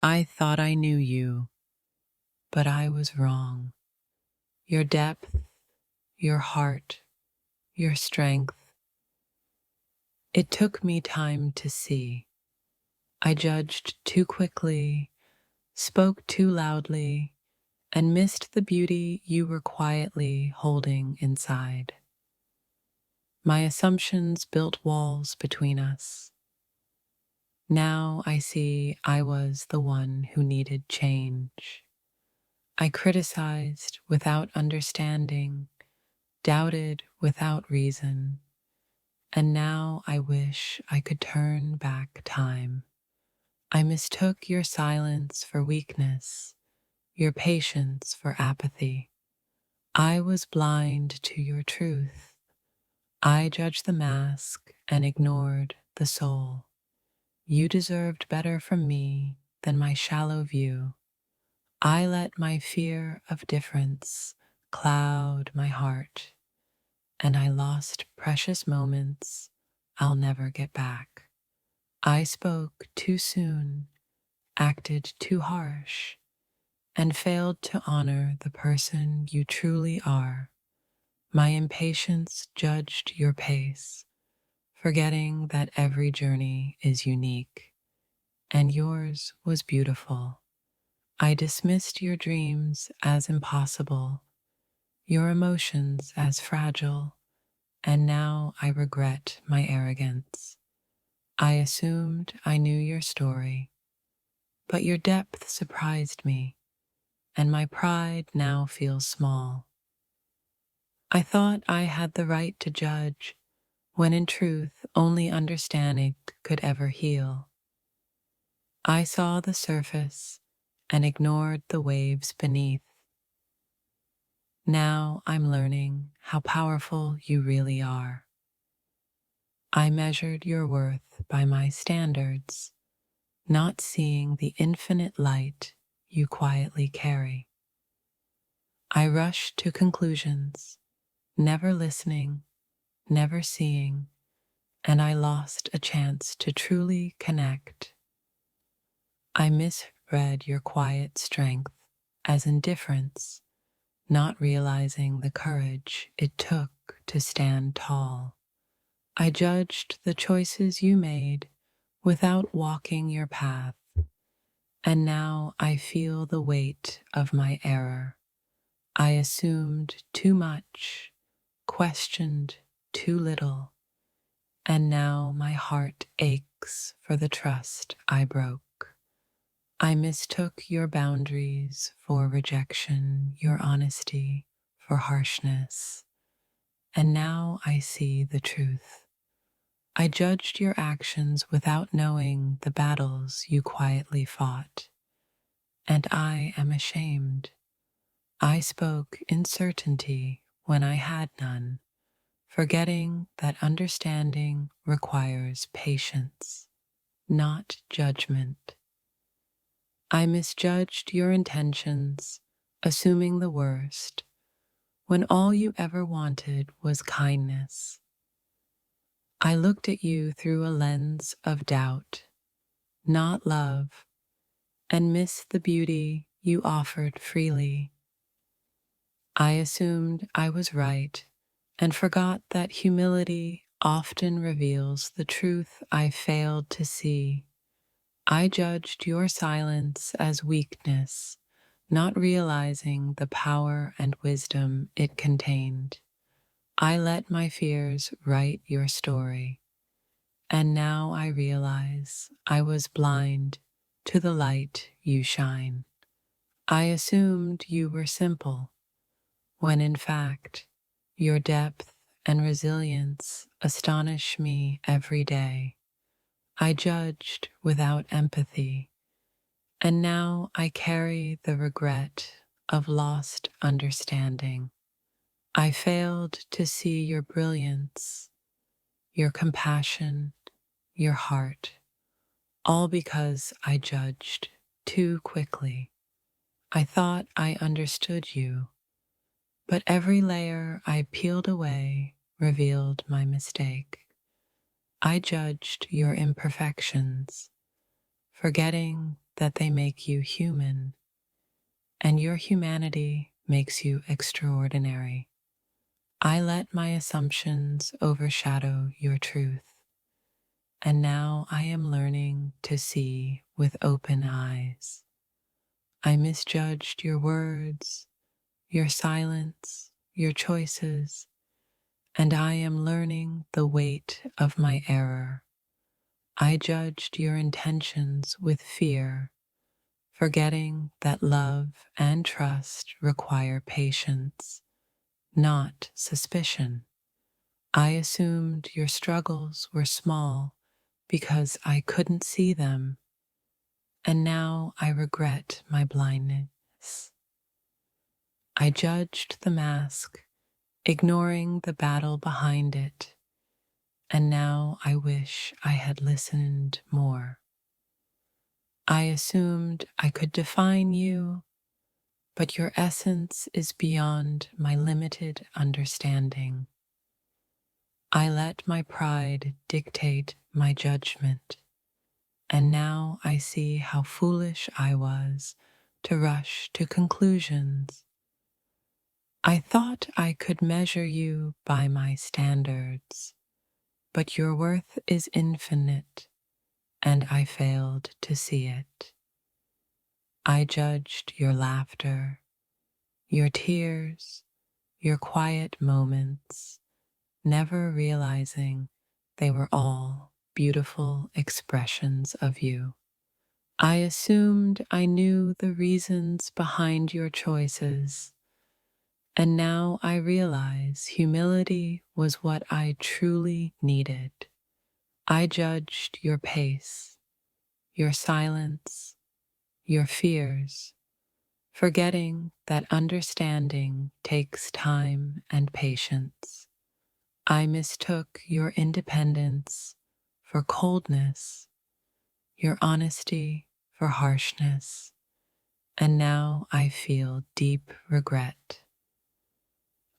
I thought I knew you, but I was wrong. Your depth, your heart, your strength. It took me time to see. I judged too quickly, spoke too loudly, and missed the beauty you were quietly holding inside. My assumptions built walls between us. Now I see I was the one who needed change. I criticized without understanding, doubted without reason, and now I wish I could turn back time. I mistook your silence for weakness, your patience for apathy. I was blind to your truth. I judged the mask and ignored the soul. You deserved better from me than my shallow view. I let my fear of difference cloud my heart, and I lost precious moments I'll never get back. I spoke too soon, acted too harsh, and failed to honor the person you truly are. My impatience judged your pace, forgetting that every journey is unique, and yours was beautiful. I dismissed your dreams as impossible, your emotions as fragile, and now I regret my arrogance. I assumed I knew your story, but your depth surprised me, and my pride now feels small. I thought I had the right to judge, when in truth only understanding could ever heal. I saw the surface and ignored the waves beneath. Now I'm learning how powerful you really are. I measured your worth by my standards, not seeing the infinite light you quietly carry. I rushed to conclusions, never listening, never seeing, and I lost a chance to truly connect. I misread your quiet strength as indifference, not realizing the courage it took to stand tall. I judged the choices you made without walking your path, and now I feel the weight of my error. I assumed too much, questioned too little, and now my heart aches for the trust I broke. I mistook your boundaries for rejection, your honesty for harshness, and now I see the truth. I judged your actions without knowing the battles you quietly fought, and I am ashamed. I spoke in certainty when I had none, forgetting that understanding requires patience, not judgment. I misjudged your intentions, assuming the worst, when all you ever wanted was kindness. I looked at you through a lens of doubt, not love, and missed the beauty you offered freely. I assumed I was right and forgot that humility often reveals the truth I failed to see. I judged your silence as weakness, not realizing the power and wisdom it contained. I let my fears write your story, and now I realize I was blind to the light you shine. I assumed you were simple, when in fact, your depth and resilience astonish me every day. I judged without empathy, and now I carry the regret of lost understanding. I failed to see your brilliance, your compassion, your heart, all because I judged too quickly. I thought I understood you, but every layer I peeled away revealed my mistake. I judged your imperfections, forgetting that they make you human, and your humanity makes you extraordinary. I let my assumptions overshadow your truth, and now I am learning to see with open eyes. I misjudged your words, your silence, your choices, and I am learning the weight of my error. I judged your intentions with fear, forgetting that love and trust require patience, not suspicion. I assumed your struggles were small because I couldn't see them, and now I regret my blindness. I judged the mask, ignoring the battle behind it, and now I wish I had listened more. I assumed I could define you, but your essence is beyond my limited understanding. I let my pride dictate my judgment, and now I see how foolish I was to rush to conclusions. I thought I could measure you by my standards, but your worth is infinite, and I failed to see it. I judged your laughter, your tears, your quiet moments, never realizing they were all beautiful expressions of you. I assumed I knew the reasons behind your choices, and now I realize humility was what I truly needed. I judged your pace, your silence, your fears, forgetting that understanding takes time and patience. I mistook your independence for coldness, your honesty for harshness, and now I feel deep regret.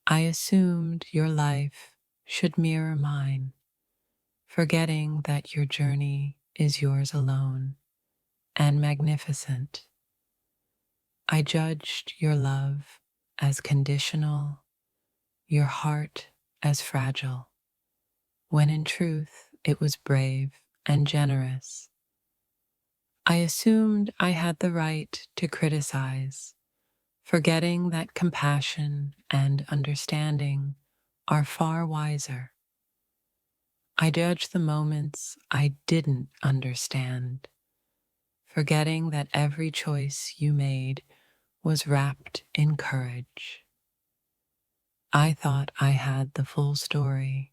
I assumed your life should mirror mine, forgetting that your journey is yours alone and magnificent. I judged your love as conditional, your heart as fragile, when in truth it was brave and generous. I assumed I had the right to criticize, forgetting that compassion and understanding are far wiser. I judged the moments I didn't understand, forgetting that every choice you made was wrapped in courage. I thought I had the full story,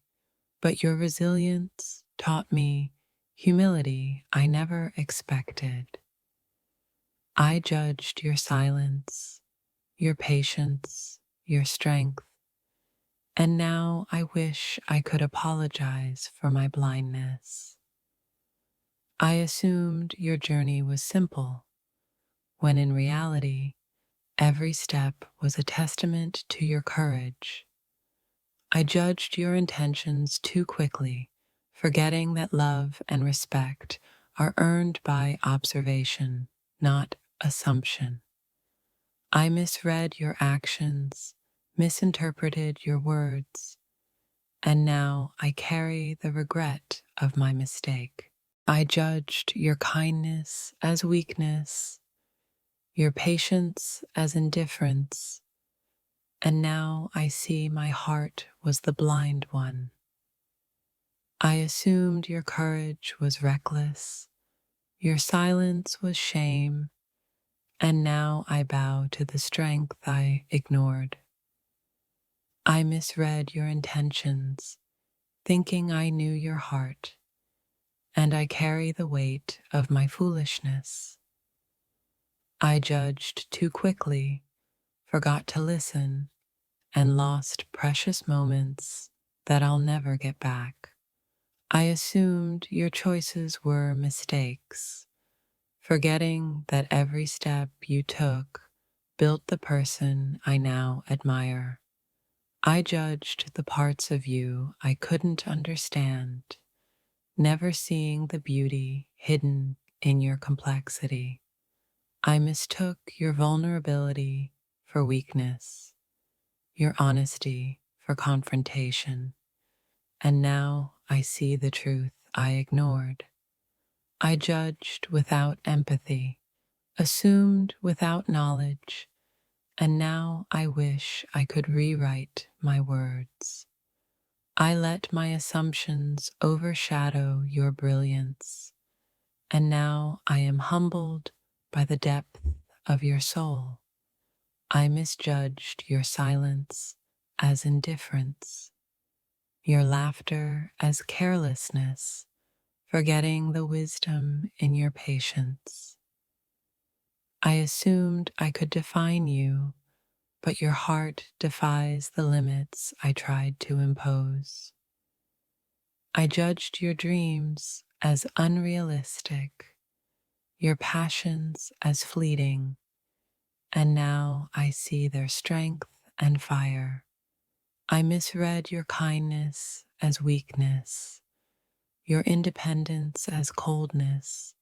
but your resilience taught me humility I never expected. I judged your silence, your patience, your strength, and now I wish I could apologize for my blindness. I assumed your journey was simple, when in reality, every step was a testament to your courage. I judged your intentions too quickly, forgetting that love and respect are earned by observation, not assumption. I misread your actions, misinterpreted your words, and now I carry the regret of my mistake. I judged your kindness as weakness, your patience as indifference, and now I see my heart was the blind one. I assumed your courage was reckless, your silence was shame, and now I bow to the strength I ignored. I misread your intentions, thinking I knew your heart, and I carry the weight of my foolishness. I judged too quickly, forgot to listen, and lost precious moments that I'll never get back. I assumed your choices were mistakes, forgetting that every step you took built the person I now admire. I judged the parts of you I couldn't understand, never seeing the beauty hidden in your complexity. I mistook your vulnerability for weakness, your honesty for confrontation, and now I see the truth I ignored. I judged without empathy, assumed without knowledge, and now I wish I could rewrite my words. I let my assumptions overshadow your brilliance, and now I am humbled by the depth of your soul. I misjudged your silence as indifference, your laughter as carelessness, forgetting the wisdom in your patience. I assumed I could define you, but your heart defies the limits I tried to impose. I judged your dreams as unrealistic, your passions as fleeting, and now I see their strength and fire. I misread your kindness as weakness, your independence as coldness,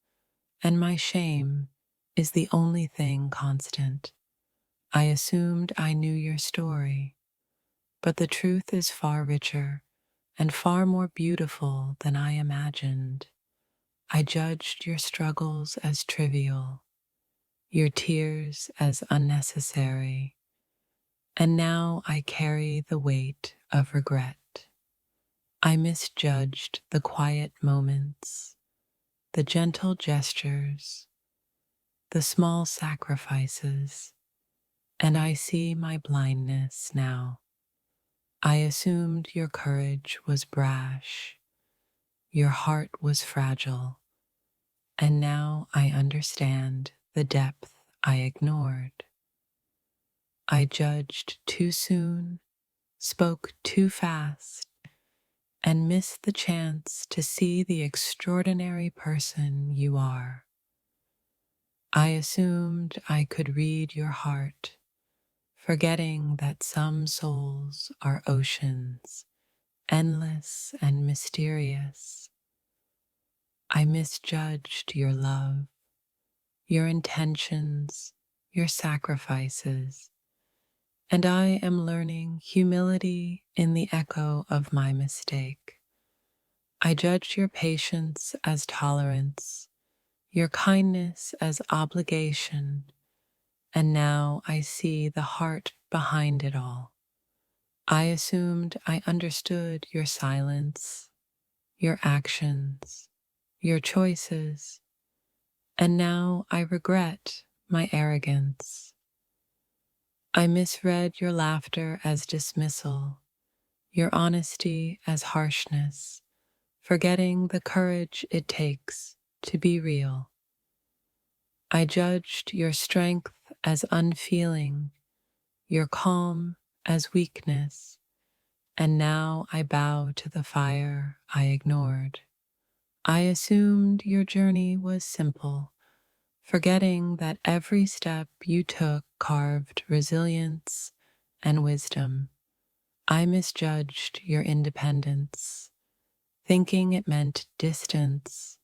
and my shame is the only thing constant. I assumed I knew your story, but the truth is far richer and far more beautiful than I imagined. I judged your struggles as trivial, your tears as unnecessary, and now I carry the weight of regret. I misjudged the quiet moments, the gentle gestures, the small sacrifices, and I see my blindness now. I assumed your courage was brash, your heart was fragile, and now I understand the depth I ignored. I judged too soon, spoke too fast, and missed the chance to see the extraordinary person you are. I assumed I could read your heart, forgetting that some souls are oceans, endless and mysterious. I misjudged your love, your intentions, your sacrifices, and I am learning humility in the echo of my mistake. I judged your patience as tolerance, your kindness as obligation, and now I see the heart behind it all. I assumed I understood your silence, your actions, your choices, and now I regret my arrogance. I misread your laughter as dismissal, your honesty as harshness, forgetting the courage it takes to be real. I judged your strength as unfeeling, your calm as weakness, and now I bow to the fire I ignored. I assumed your journey was simple, forgetting that every step you took carved resilience and wisdom. I misjudged your independence, thinking it meant distance,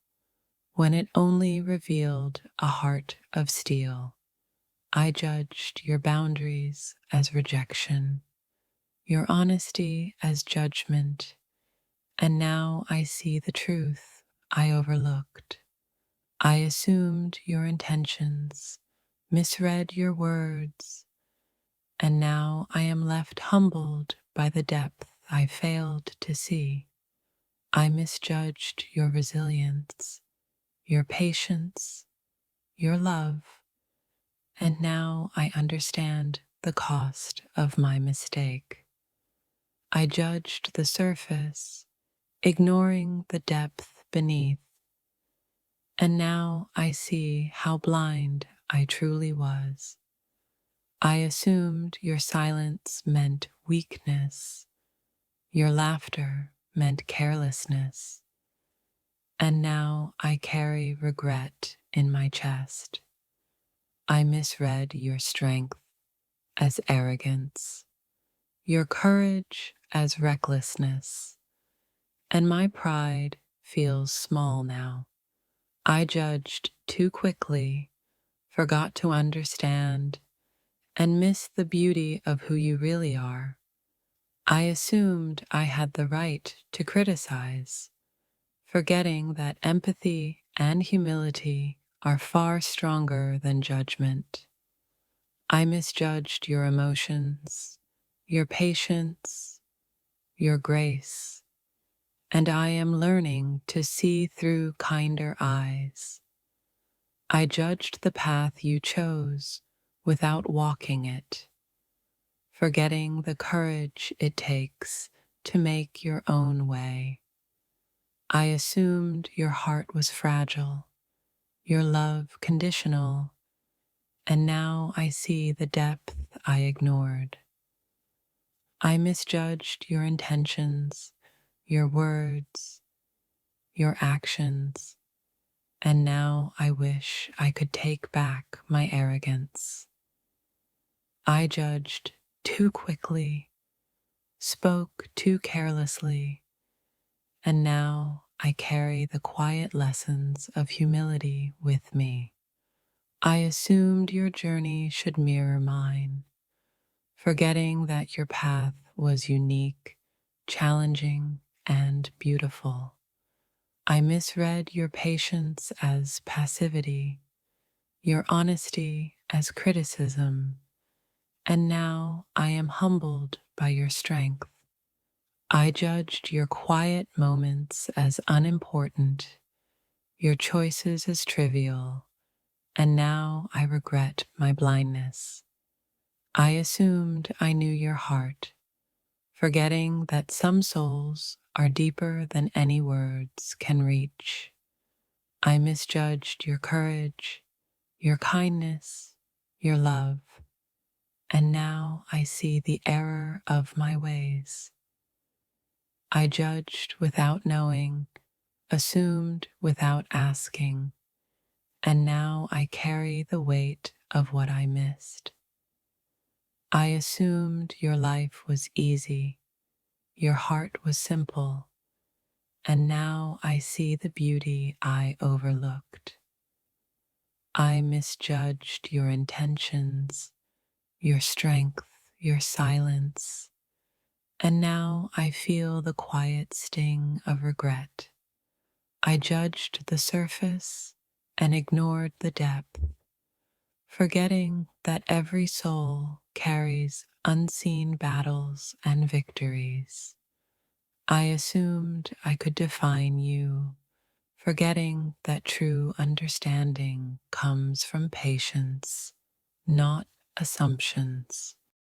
when it only revealed a heart of steel. I judged your boundaries as rejection, your honesty as judgment, and now I see the truth I overlooked. I assumed your intentions, misread your words, and now I am left humbled by the depth I failed to see. I misjudged your resilience, your patience, your love, and now I understand the cost of my mistake. I judged the surface, ignoring the depth beneath, and now I see how blind I truly was. I assumed your silence meant weakness, your laughter meant carelessness, and now I carry regret in my chest. I misread your strength as arrogance, your courage as recklessness, and my pride feels small now. I judged too quickly, forgot to understand, and missed the beauty of who you really are. I assumed I had the right to criticize, forgetting that empathy and humility are far stronger than judgment. I misjudged your emotions, your patience, your grace, and I am learning to see through kinder eyes. I judged the path you chose without walking it, forgetting the courage it takes to make your own way. I assumed your heart was fragile, your love conditional, and now I see the depth I ignored. I misjudged your intentions, your words, your actions, and now I wish I could take back my arrogance. I judged too quickly, spoke too carelessly, and now I carry the quiet lessons of humility with me. I assumed your journey should mirror mine, forgetting that your path was unique, challenging, and beautiful. I misread your patience as passivity, your honesty as criticism, and now I am humbled by your strength. I judged your quiet moments as unimportant, your choices as trivial, and now I regret my blindness. I assumed I knew your heart, forgetting that some souls are deeper than any words can reach. I misjudged your courage, your kindness, your love, and now I see the error of my ways. I judged without knowing, assumed without asking, and now I carry the weight of what I missed. I assumed your life was easy, your heart was simple, and now I see the beauty I overlooked. I misjudged your intentions, your strength, your silence, and now I feel the quiet sting of regret. I judged the surface and ignored the depth, forgetting that every soul carries unseen battles and victories. I assumed I could define you, forgetting that true understanding comes from patience, not assumptions.